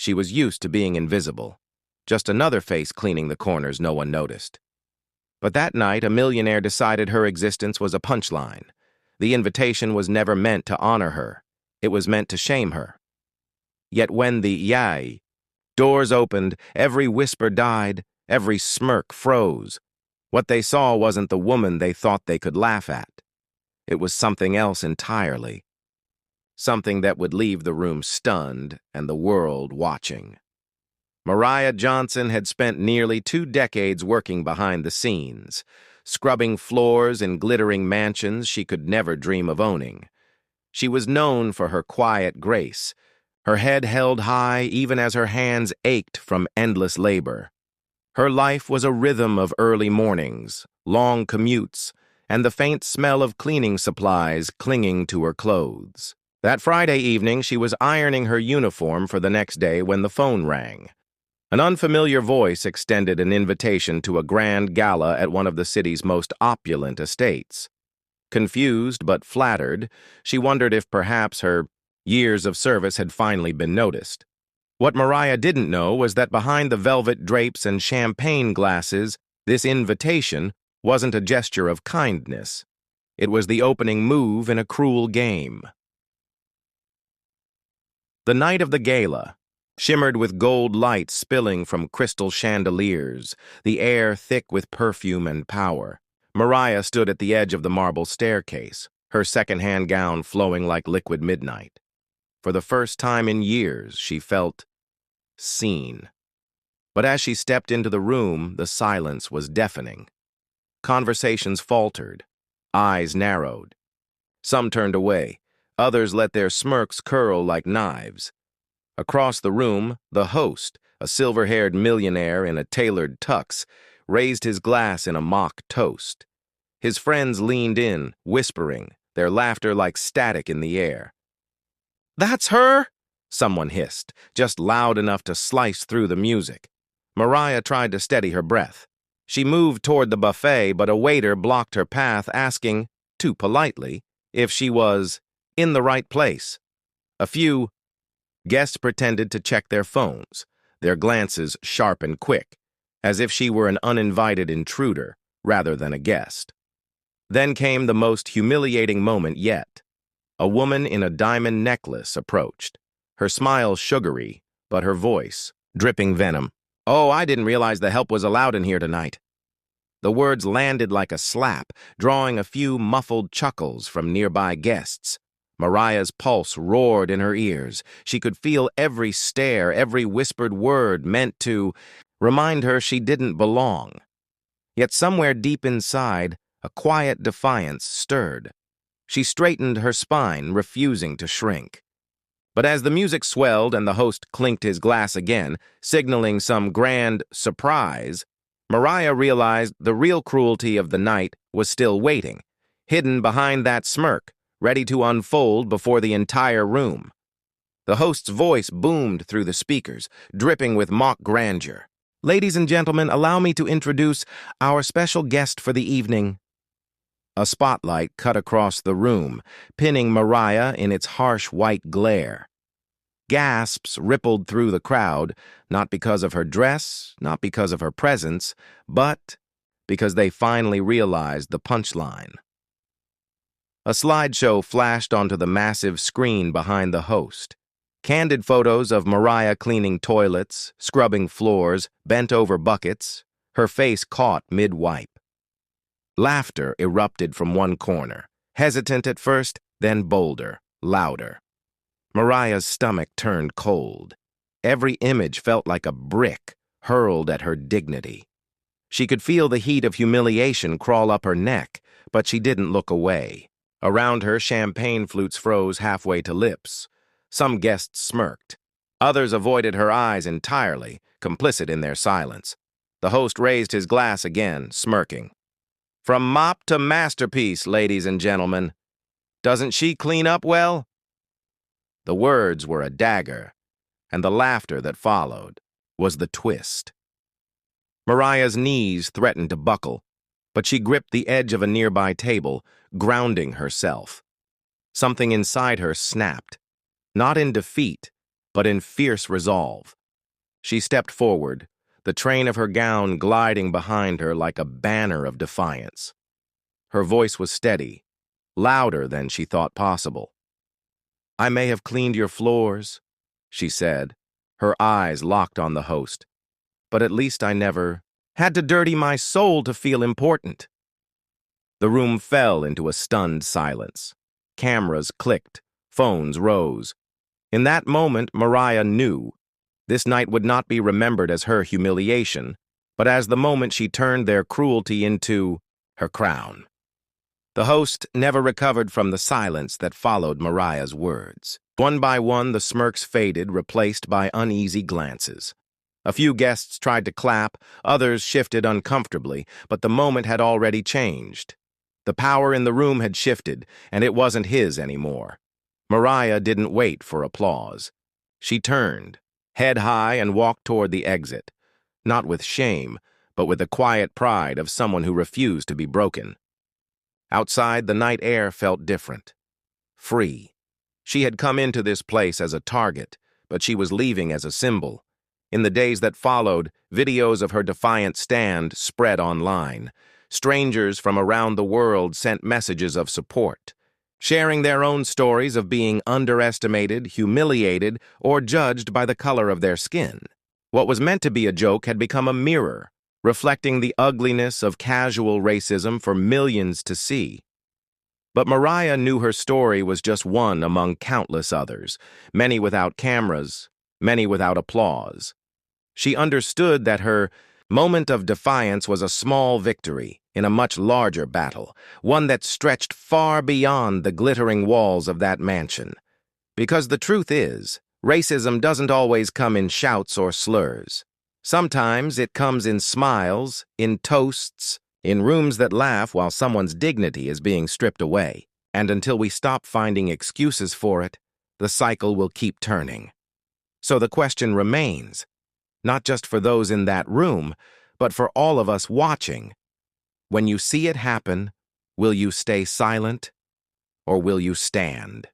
She was used to being invisible. Just another face cleaning the corners no one noticed. But that night, a millionaire decided her existence was a punchline. The invitation was never meant to honor her. It was meant to shame her. Yet when the yai doors opened, every whisper died, every smirk froze. What they saw wasn't the woman they thought they could laugh at. It was something else entirely. Something that would leave the room stunned and the world watching. Mariah Johnson had spent nearly 2 decades working behind the scenes, scrubbing floors in glittering mansions she could never dream of owning. She was known for her quiet grace, her head held high even as her hands ached from endless labor. Her life was a rhythm of early mornings, long commutes, and the faint smell of cleaning supplies clinging to her clothes. That Friday evening, she was ironing her uniform for the next day when the phone rang. An unfamiliar voice extended an invitation to a grand gala at one of the city's most opulent estates. Confused but flattered, she wondered if perhaps her years of service had finally been noticed. What Mariah didn't know was that behind the velvet drapes and champagne glasses, this invitation wasn't a gesture of kindness. It was the opening move in a cruel game. The night of the gala shimmered with gold light spilling from crystal chandeliers, the air thick with perfume and power. Mariah stood at the edge of the marble staircase, her second-hand gown flowing like liquid midnight. For the first time in years, she felt seen. But as she stepped into the room, the silence was deafening. Conversations faltered, eyes narrowed. Some turned away, others let their smirks curl like knives. Across the room, the host, a silver-haired millionaire in a tailored tux, raised his glass in a mock toast. His friends leaned in, whispering, their laughter like static in the air. "That's her?" someone hissed, just loud enough to slice through the music. Mariah tried to steady her breath. She moved toward the buffet, but a waiter blocked her path, asking, too politely, if she was in the right place. A few guests pretended to check their phones, their glances sharp and quick, as if she were an uninvited intruder rather than a guest. Then came the most humiliating moment yet. A woman in a diamond necklace approached, her smile sugary, but her voice dripping venom. "Oh, I didn't realize the help was allowed in here tonight." The words landed like a slap, drawing a few muffled chuckles from nearby guests. Mariah's pulse roared in her ears. She could feel every stare, every whispered word meant to remind her she didn't belong. Yet somewhere deep inside, a quiet defiance stirred. She straightened her spine, refusing to shrink. But as the music swelled and the host clinked his glass again, signaling some grand surprise, Mariah realized the real cruelty of the night was still waiting, hidden behind that smirk, ready to unfold before the entire room. The host's voice boomed through the speakers, dripping with mock grandeur. "Ladies and gentlemen, allow me to introduce our special guest for the evening." A spotlight cut across the room, pinning Mariah in its harsh white glare. Gasps rippled through the crowd, not because of her dress, not because of her presence, but because they finally realized the punchline. A slideshow flashed onto the massive screen behind the host. Candid photos of Mariah cleaning toilets, scrubbing floors, bent over buckets, her face caught mid-wipe. Laughter erupted from one corner, hesitant at first, then bolder, louder. Mariah's stomach turned cold. Every image felt like a brick hurled at her dignity. She could feel the heat of humiliation crawl up her neck, but she didn't look away. Around her, champagne flutes froze halfway to lips. Some guests smirked. Others avoided her eyes entirely, complicit in their silence. The host raised his glass again, smirking. "From mop to masterpiece, ladies and gentlemen. Doesn't she clean up well?" The words were a dagger, and the laughter that followed was the twist. Mariah's knees threatened to buckle, but she gripped the edge of a nearby table, grounding herself. Something inside her snapped, not in defeat, but in fierce resolve. She stepped forward, the train of her gown gliding behind her like a banner of defiance. Her voice was steady, louder than she thought possible. "I may have cleaned your floors," she said, her eyes locked on the host, "but at least I never had to dirty my soul to feel important." The room fell into a stunned silence. Cameras clicked, phones rose. In that moment, Mariah knew this night would not be remembered as her humiliation, but as the moment she turned their cruelty into her crown. The host never recovered from the silence that followed Mariah's words. One by one, the smirks faded, replaced by uneasy glances. A few guests tried to clap, others shifted uncomfortably, but the moment had already changed. The power in the room had shifted, and it wasn't his anymore. Mariah didn't wait for applause. She turned, head high, and walked toward the exit, not with shame, but with the quiet pride of someone who refused to be broken. Outside, the night air felt different. Free. She had come into this place as a target, but she was leaving as a symbol. In the days that followed, videos of her defiant stand spread online. Strangers from around the world sent messages of support, sharing their own stories of being underestimated, humiliated, or judged by the color of their skin. What was meant to be a joke had become a mirror, reflecting the ugliness of casual racism for millions to see. But Mariah knew her story was just one among countless others, many without cameras, many without applause. She understood that her moment of defiance was a small victory in a much larger battle, one that stretched far beyond the glittering walls of that mansion. Because the truth is, racism doesn't always come in shouts or slurs. Sometimes it comes in smiles, in toasts, in rooms that laugh while someone's dignity is being stripped away. And until we stop finding excuses for it, the cycle will keep turning. So the question remains, not just for those in that room, but for all of us watching. When you see it happen, will you stay silent or will you stand?